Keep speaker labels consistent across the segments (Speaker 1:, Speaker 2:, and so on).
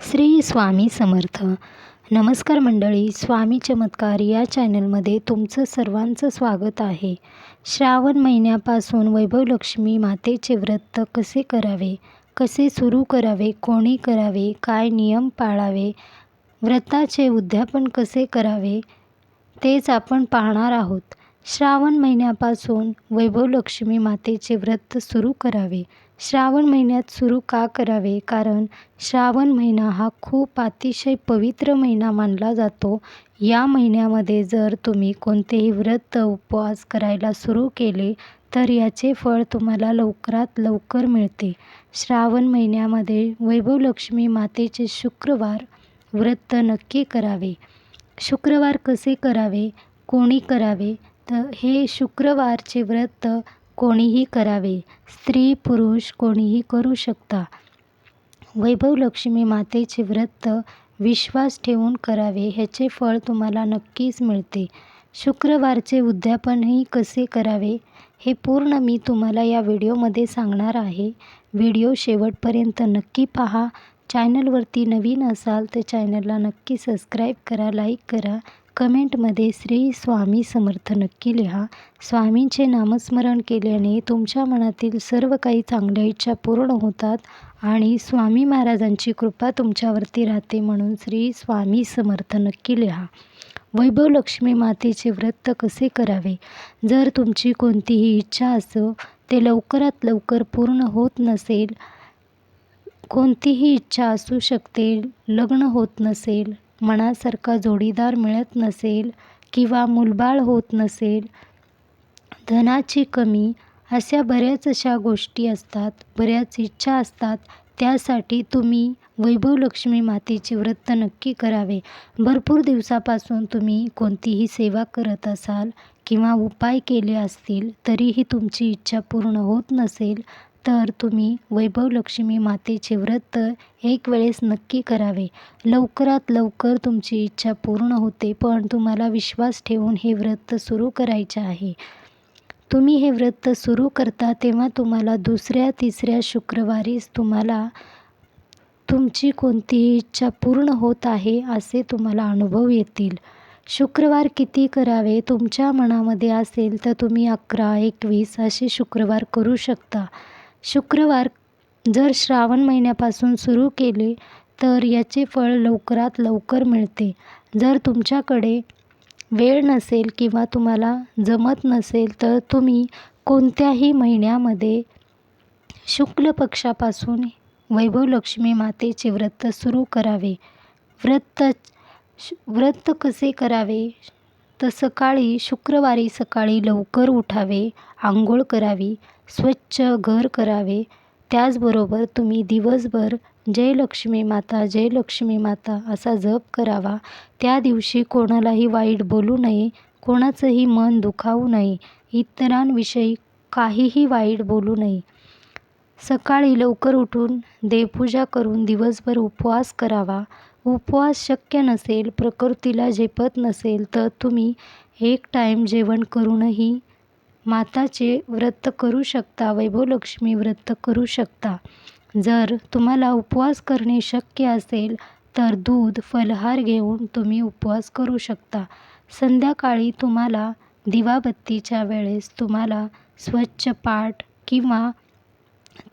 Speaker 1: श्री स्वामी समर्थ. नमस्कार मंडळी, स्वामी चमत्कार या चॅनलमध्ये तुमचं सर्वांचं स्वागत आहे. श्रावण महिन्यापासून वैभवलक्ष्मी मातेचे व्रत कसे करावे, कसे सुरू करावे, कोणी करावे, काय नियम पाळावे, व्रताचे उद्यापन कसे करावे तेच आपण पाहणार आहोत. श्रावण महिन्यापासून वैभवलक्ष्मी मातेचे व्रत सुरू करावे. श्रावण महिन्यात सुरू का करावे? कारण श्रावण महिना हा खूप अतिशय पवित्र महिना मानला जातो. या महिन्यामध्ये जर तुम्ही कोणतेही व्रत उपवास करायला सुरू केले तर याचे फळ तुम्हाला लवकरात लवकर मिळते. श्रावण महिन्यामध्ये वैभवलक्ष्मी मातेचे शुक्रवार व्रत नक्की करावे. शुक्रवार कसे करावे, कोणी करावे? तर हे शुक्रवारचे व्रत कोणीही करावे, स्त्री पुरुष कोणीही करू शकता. वैभवलक्ष्मी मातेचे व्रत विश्वास ठेवून करावे, ह्याचे फळ तुम्हाला नक्कीच मिळते. शुक्रवारचे उद्यापनही कसे करावे हे पूर्ण मी तुम्हाला या व्हिडिओमध्ये सांगणार आहे. व्हिडिओ शेवटपर्यंत नक्की पहा. चॅनलवरती नवीन असाल तर चॅनलला नक्की सबस्क्राईब करा, लाईक करा. कमेंटमध्ये श्री स्वामी समर्थ नक्की लिहा. स्वामींचे नामस्मरण केल्याने तुमच्या मनातील सर्व काही चांगल्या इच्छा पूर्ण होतात आणि स्वामी महाराजांची कृपा तुमच्यावरती राहते, म्हणून श्री स्वामी समर्थ नक्की लिहा. वैभवलक्ष्मी मातेचे व्रत कसे करावे? जर तुमची कोणतीही इच्छा असो ते लवकरात लवकर पूर्ण होत नसेल, कोणतीही इच्छा असू शकते, लग्न होत नसेल, मनासारखा जोडीदार मिळत नसेल किंवा मुलबाळ होत नसेल, धनाची कमी, अशा बऱ्याच अशा गोष्टी असतात, बऱ्याच इच्छा असतात. त्यासाठी तुम्ही वैभवलक्ष्मी मातेचे व्रत नक्की करावे. भरपूर दिवसापासून तुम्ही कोणतीही सेवा करत असाल किंवा उपाय केले असतील तरीही तुमची इच्छा पूर्ण होत नसेल तर तुम्ही वैभवलक्ष्मी मातेचे व्रत एक वेळेस नक्की करावे. लवकरात लवकर तुमची इच्छा पूर्ण होते, पण तुम्हाला विश्वास ठेवून हे व्रत सुरू करायचे आहे. तुम्ही हे व्रत सुरू करता तेव्हा तुम्हाला दुसऱ्या तिसऱ्या शुक्रवारीच तुम्हाला तुमची कोणतीही इच्छा पूर्ण होत आहे असे तुम्हाला अनुभव येतील. शुक्रवार किती करावे तुमच्या मनामध्ये असेल तर तुम्ही 11, 21 असे शुक्रवार करू शकता. शुक्रवार जर श्रावण महिन्यापासून सुरू केले तर याचे फळ लवकरात लवकर मिळते. जर तुमच्याकडे वेळ नसेल किंवा तुम्हाला जमत नसेल तर तुम्ही कोणत्याही महिन्यामध्ये शुक्ल पक्षापासून वैभवलक्ष्मी मातेचे व्रत सुरू करावे. व्रत कसे करावे? तर शुक्रवारी सकाळी लवकर उठावे, आंघोळ करावी, स्वच्छ घर करावे. त्याचबरोबर तुम्ही दिवसभर जय लक्ष्मी माता, जय लक्ष्मी माता असा जप करावा. त्या दिवशी कोणालाही वाईट बोलू नये, कोणाचंही मन दुखावू नये, इतरांविषयी काहीही वाईट बोलू नये. सकाळी लवकर उठून देवपूजा करून दिवसभर उपवास करावा. उपवास शक्य नसेल, प्रकृतीला झेपत नसेल तर तुम्ही एक टाईम जेवण करूनही माताचे व्रत करू शकता, वैभवलक्ष्मी व्रत करू शकता. जर तुम्हाला उपवास करणे शक्य असेल तर दूध, फलाहार घेऊन तुम्ही उपवास करू शकता. संध्याकाळी तुम्हाला दिवाबत्तीच्या वेळेस तुम्हाला स्वच्छ पाट किंवा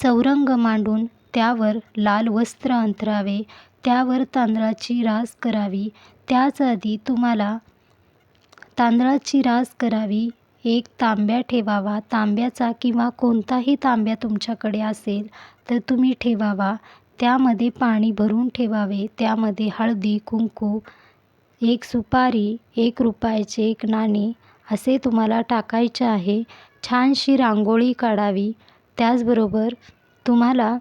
Speaker 1: चौरंग मांडून त्यावर लाल वस्त्र अंथरावे, त्यावर तांदळाची रास करावी. त्याच आधी तुम्हाला तांदळाची रास करावी. एक तांब्या ठेवावा, तांब्याचा किंवा कोणताही तांब्या तुमच्याकडे असेल तर तुम्ही ठेवावा. त्यामध्ये पाणी भरून ठेवावे. त्यामध्ये हळदी, कुंकू, एक सुपारी, 1 रुपयाचे 1 नाणे असे तुम्हाला टाकायचे आहे. छानशी रांगोळी काढावी. त्याचबरोबर तुम्हाला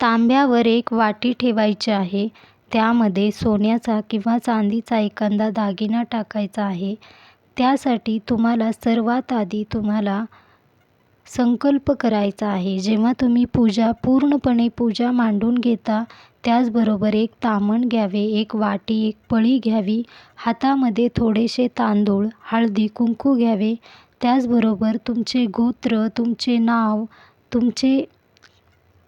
Speaker 1: तांब्यावर एक वाटी ठेवायची आहे. त्यामध्ये सोन्याचा किंवा चांदीचा एखादा दागिना टाकायचा आहे. त्यासाठी तुम्हाला सर्वात आधी तुम्हाला संकल्प करायचा आहे. जेव्हा तुम्ही पूर्णपणे पूजा मांडून घेता त्याचबरोबर एक तामण घ्यावे, एक वाटी, एक पळी घ्यावी. हातामध्ये थोडेसे तांदूळ, हळदी, कुंकू घ्यावे. त्याचबरोबर तुमचे गोत्र, तुमचे नाव, तुमचे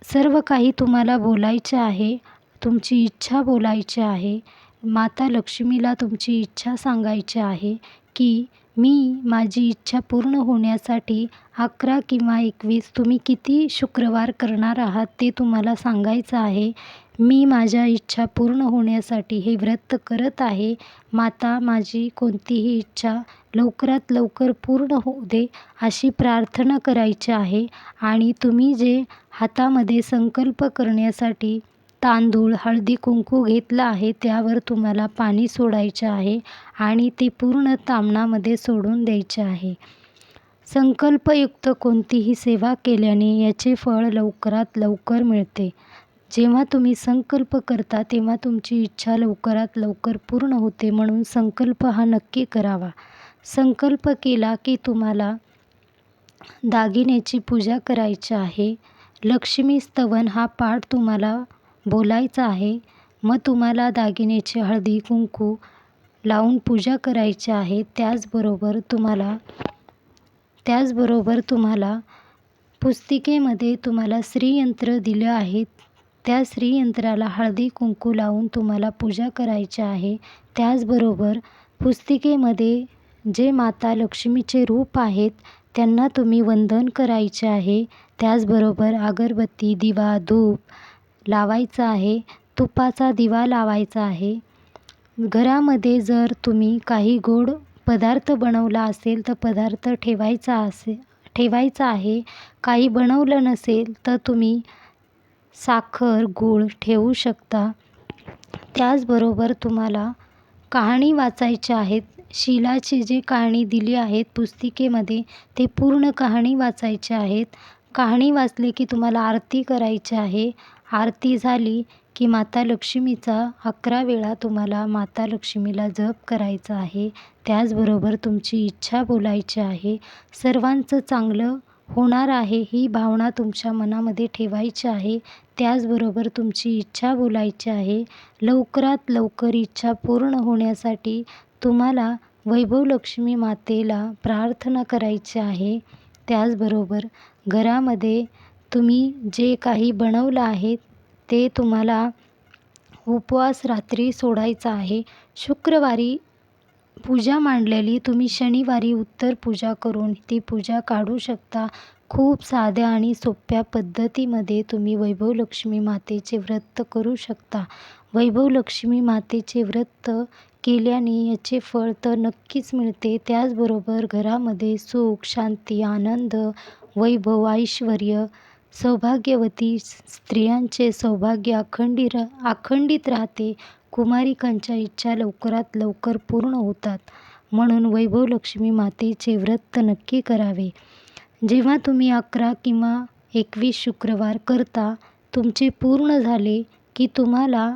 Speaker 1: सर्व काही तुम्हाला बोलायचे आहे. तुमची इच्छा बोलायची आहे. माता लक्ष्मीला तुमची इच्छा सांगायची आहे की माझी इच्छा पूर्ण होण्यासाठी 11 किंवा 21 तुम्ही किती शुक्रवार करणार आहात ते तुम्हाला सांगायचं आहे. मी माझ्या इच्छा पूर्ण होण्यासाठी हे व्रत करत आहे. माता, माझी कोणतीही इच्छा लवकरात लवकर पूर्ण होऊ दे अशी प्रार्थना करायची आहे. आणि तुम्ही जे हातामध्ये संकल्प करण्यासाठी तांदूळ, हळदी, कुंकू घेतलं आहे त्यावर तुम्हाला पाणी सोडायचे आहे आणि ते पूर्ण तामणामध्ये सोडून द्यायचे आहे. संकल्पयुक्त कोणतीही सेवा केल्याने याचे फळ लवकरात लवकर मिळते. जेव्हा तुम्ही संकल्प करता तेव्हा तुमची इच्छा लवकरात लवकर पूर्ण होते. म्हणून संकल्प हा नक्की करावा. संकल्प केला की तुम्हाला दागिन्याची पूजा करायची आहे. लक्ष्मी स्तवन हा पाठ तुम्हाला बोलायचा आहे. मग तुम्हाला दागिन्याची हळदी कुंकू लावून पूजा करायची आहे. त्याचबरोबर तुम्हाला पुस्तिकेमध्ये तुम्हाला श्रीयंत्र दिलं आहे. त्या श्रीयंत्राला हळदी कुंकू लावून तुम्हाला पूजा करायची आहे. त्याचबरोबर पुस्तिकेमध्ये जे माता लक्ष्मीचे रूप आहेत त्यांना तुम्ही वंदन करायचे आहे. त्याचबरोबर अगरबत्ती, दिवा, धूप लावायचा आहे. तुपाचा दिवा लावायचा आहे. घरामध्ये जर तुम्ही काही गोड पदार्थ बनवला असेल तर पदार्थ ठेवायचा आहे. काही बनवलं नसेल तर तुम्ही साखर, गूळ ठेवू शकता. त्याचबरोबर तुम्हाला कहाणी वाचायची आहेत. शीलाची जी कहाणी दिली आहेत पुस्तिकेमध्ये ते पूर्ण कहाणी वाचायची आहेत. कहाणी वाचली की तुम्हाला आरती करायची आहे. आरती झाली की माता लक्ष्मीचा 11 वेळा तुम्हाला माता लक्ष्मीला जप करायचा आहे. त्याचबरोबर तुमची इच्छा बोलायची आहे. सर्वांचं चांगलं होणार आहे ही भावना तुमच्या मनामध्ये ठेवायची आहे. त्याचबरोबर तुमची इच्छा बोलायची आहे. लवकरात लवकर इच्छा पूर्ण होण्यासाठी तुम्हाला वैभवलक्ष्मी मातेला प्रार्थना करायची आहे. त्याचबरोबर घरामध्ये तुम्ही जे काही बनवलं आहे ते तुम्हाला उपवास रात्री सोडायचा आहे. शुक्रवारी पूजा मांडलेली तुम्ही शनिवारी उत्तर पूजा करून ती पूजा काढू शकता. खूप साध्या आणि सोप्या पद्धतीमध्ये तुम्ही वैभवलक्ष्मी मातेचे व्रत करू शकता. वैभवलक्ष्मी मातेचे व्रत केल्याने याचे फळ तर नक्कीच मिळते. त्याचबरोबर घरामध्ये सुख, शांती, आनंद, वैभव, ऐश्वर्य, सौभाग्यवती स्त्रियांचे सौभाग्य अखंडित राहते. कुमारिकांच्या इच्छा लवकरात लवकर पूर्ण होतात. म्हणून वैभवलक्ष्मी मातेचे व्रत नक्की करावे. जेव्हा तुम्ही 11 किंवा 21 शुक्रवार करता, तुमचे पूर्ण झाले की तुम्हाला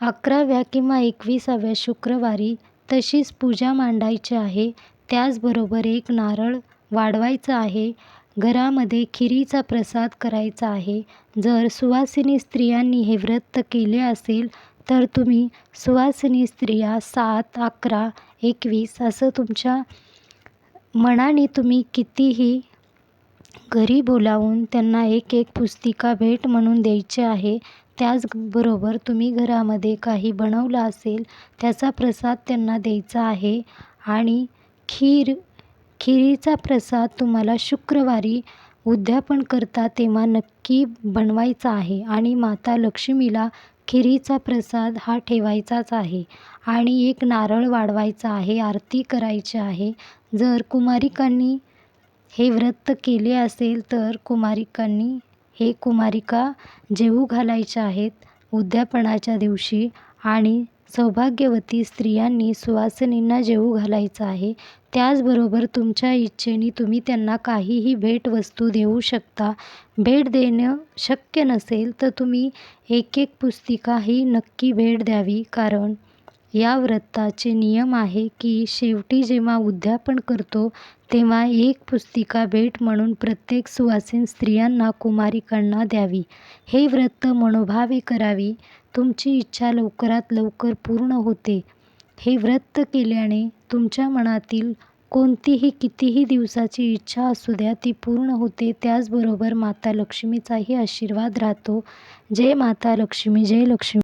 Speaker 1: 11व्या किंवा 21व्या शुक्रवारी तशीच पूजा मांडायची आहे. त्याचबरोबर एक नारळ वाढवायचा आहे. घरामध्ये खिरीचा प्रसाद करायचा आहे. जर सुवासिनी स्त्रियांनी हे व्रत केले असेल तर तुम्ही सुवासिनी स्त्रिया 7, 11, 21 असं तुमच्या मनाने तुम्ही कितीही घरी बोलावून त्यांना एक पुस्तिका भेट म्हणून द्यायची आहे. त्याचबरोबर तुम्ही घरामध्ये काही बनवलं असेल त्याचा प्रसाद त्यांना द्यायचा आहे. आणि खिरीचा प्रसाद तुम्हाला शुक्रवारी उद्यापन करता तेव्हा नक्की बनवायचा आहे. आणि माता लक्ष्मीला खिरीचा प्रसाद हा ठेवायचाच आहे. आणि एक नारळ वाढवायचा आहे. आरती करायची आहे. जर कुमारिकांनी हे व्रत केले असेल तर कुमारिका जेवू घालायच्या आहेत उद्यापनाच्या दिवशी. आणि सौभाग्यवती स्त्रियांनी सुवासिनींना जेवू घालायचं आहे. त्याचबरोबर तुमच्या इच्छेने तुम्ही त्यांना काहीही भेटवस्तू देऊ शकता. भेट देणं शक्य नसेल तर तुम्ही एक पुस्तिका ही नक्की भेट द्यावी. कारण या व्रताचे नियम आहे की शेवटी जेव्हा उद्यापन करतो तेव्हा एक पुस्तिका भेट म्हणून प्रत्येक सुवासिन स्त्रियांना, कुमारिकांना द्यावी. हे व्रत मनोभावे करावी. तुमची इच्छा लवकरात लवकर पूर्ण होते. हे व्रत केल्याने तुमच्या मनातील कोणतीही कितीही दिवसाची इच्छा असू द्या ती पूर्ण होते. त्याचबरोबर माता लक्ष्मीचाही आशीर्वाद राहतो. जय माता लक्ष्मी, जय लक्ष्मी.